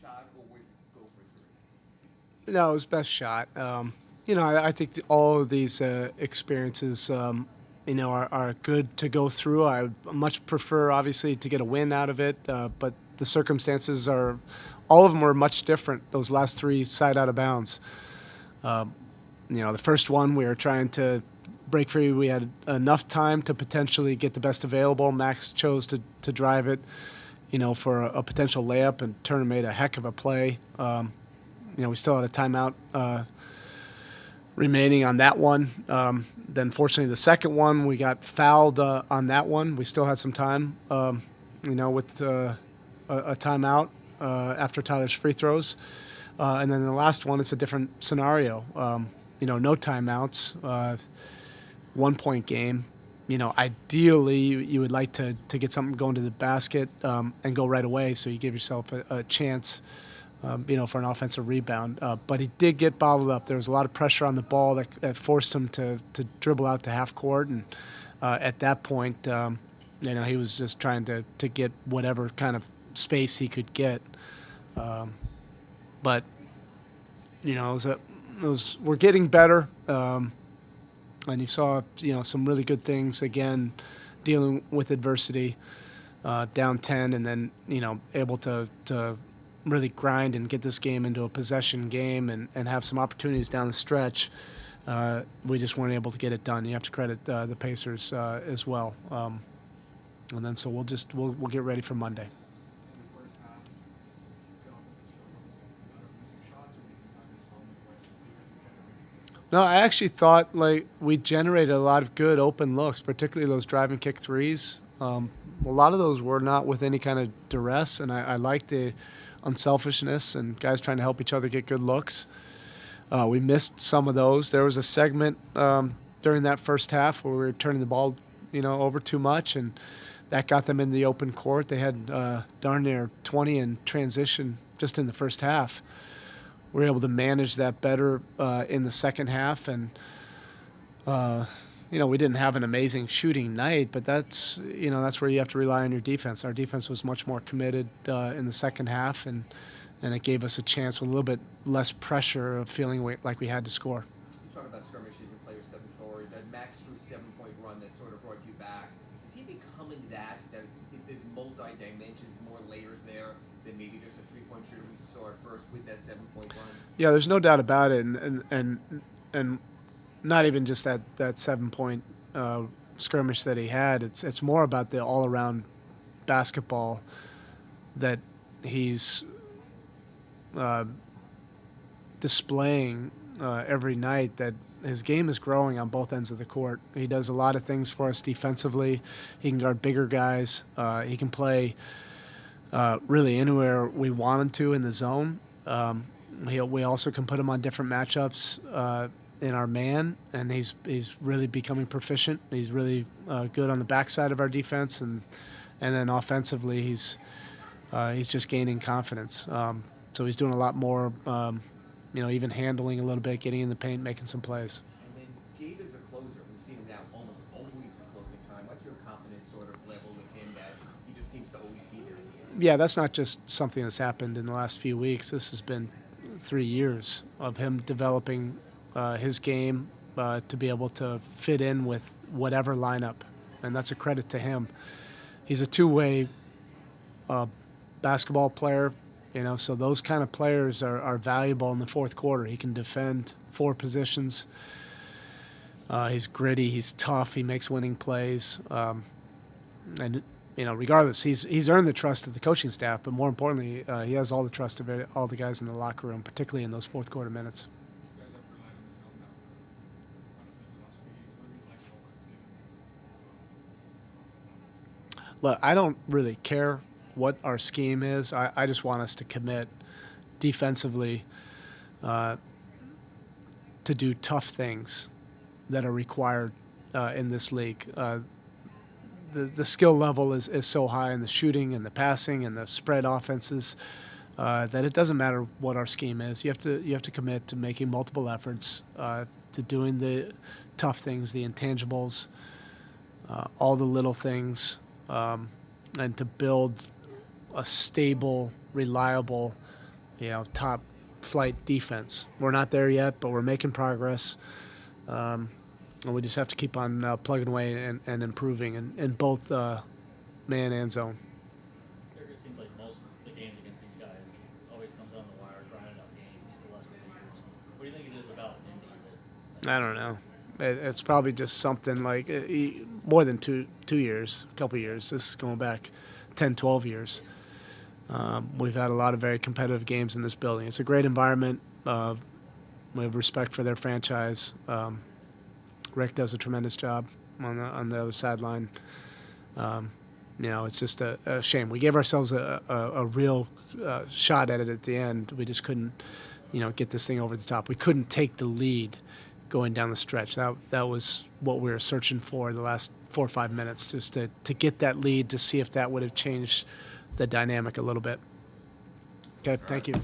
shot, or was it go for three? No, it was best shot. I think all of these experiences, are good to go through. I would much prefer, obviously, to get a win out of it, but the circumstances are, all of them were much different. Those last three side out of bounds. The first one we were trying to break free. We had enough time to potentially get the best available. Max chose to drive it, for a potential layup, and Turner made a heck of a play. We still had a timeout remaining on that one. Then, fortunately, the second one, we got fouled on that one. We still had some time, with a timeout after Tyler's free throws. And then the last one, it's a different scenario. No timeouts, 1 point game. Ideally, you would like to get something going to the basket and go right away, so you give yourself a chance, for an offensive rebound. But he did get bottled up. There was a lot of pressure on the ball that forced him to dribble out to half court, and at that point, he was just trying to get whatever kind of space he could get. But we're getting better, and you saw some really good things again, dealing with adversity, down 10, and then able to really grind and get this game into a possession game and have some opportunities down the stretch. We just weren't able to get it done. You have to credit the Pacers as well. And then so we'll get ready for Monday. In the first half, the offensive struggle was something better missing shots, or do you think that is something where you guys were generating? No, I actually thought we generated a lot of good open looks, particularly those drive and kick threes. A lot of those were not with any kind of duress, and I like the unselfishness and guys trying to help each other get good looks. We missed some of those. There was a segment during that first half where we were turning the ball, over too much, and that got them in the open court. They had darn near 20 in transition just in the first half. We were able to manage that better in the second half, and we didn't have an amazing shooting night, but that's where you have to rely on your defense. Our defense was much more committed in the second half, and it gave us a chance with a little bit less pressure of feeling like we had to score. You talk about skirmishes and players stepping forward. That Max Drew 7 point run that sort of brought you back. Is he becoming that? There's multi dimensions, more layers there than maybe just a 3 point shooter we saw at first with that 7 point run? Yeah, there's no doubt about it, and not even just that 7 point skirmish that he had. It's more about the all around basketball that he's displaying every night. That his game is growing on both ends of the court. He does a lot of things for us defensively. He can guard bigger guys. He can play really anywhere we want him to in the zone. We also can put him on different matchups in our man, and he's really becoming proficient. He's really good on the backside of our defense, and then offensively he's just gaining confidence. So he's doing a lot more, even handling a little bit, getting in the paint, making some plays. And then Gabe is a closer. We've seen him now almost always in closing time. What's your confidence sort of level with him that he just seems to always be there in the end? Yeah, that's not just something that's happened in the last few weeks. This has been 3 years of him developing his game to be able to fit in with whatever lineup, and that's a credit to him. He's a two-way basketball player, so those kind of players are valuable in the fourth quarter. He can defend four positions. He's gritty. He's tough. He makes winning plays. And regardless, he's earned the trust of the coaching staff, but more importantly, he has all the trust of all the guys in the locker room, particularly in those fourth quarter minutes. You guys have relied on his own now for quite a bit the last few years. What do you like about what he's given you? Look, I don't really care what our scheme is. I just want us to commit defensively to do tough things that are required in this league. The skill level is so high in the shooting and the passing and the spread offenses that it doesn't matter what our scheme is. You have to commit to making multiple efforts, to doing the tough things, the intangibles, all the little things, and to build a stable, reliable top flight defense. We're not there yet, but we're making progress. And we just have to keep on plugging away and improving in both man and zone. Eric, it seems like most of the games against these guys always comes down the wire, grinding out games the last couple of years. What do you think it is about Indy that I don't know. It's probably just something like more than two years, a couple years. This is going back 10, 12 years. We've had a lot of very competitive games in this building. It's a great environment. We have respect for their franchise. Rick does a tremendous job on the other sideline. It's just a shame. We gave ourselves a real shot at it at the end. We just couldn't, get this thing over the top. We couldn't take the lead going down the stretch. That was what we were searching for the last 4 or 5 minutes, just to get that lead, to see if that would have changed the dynamic a little bit. Okay, thank you.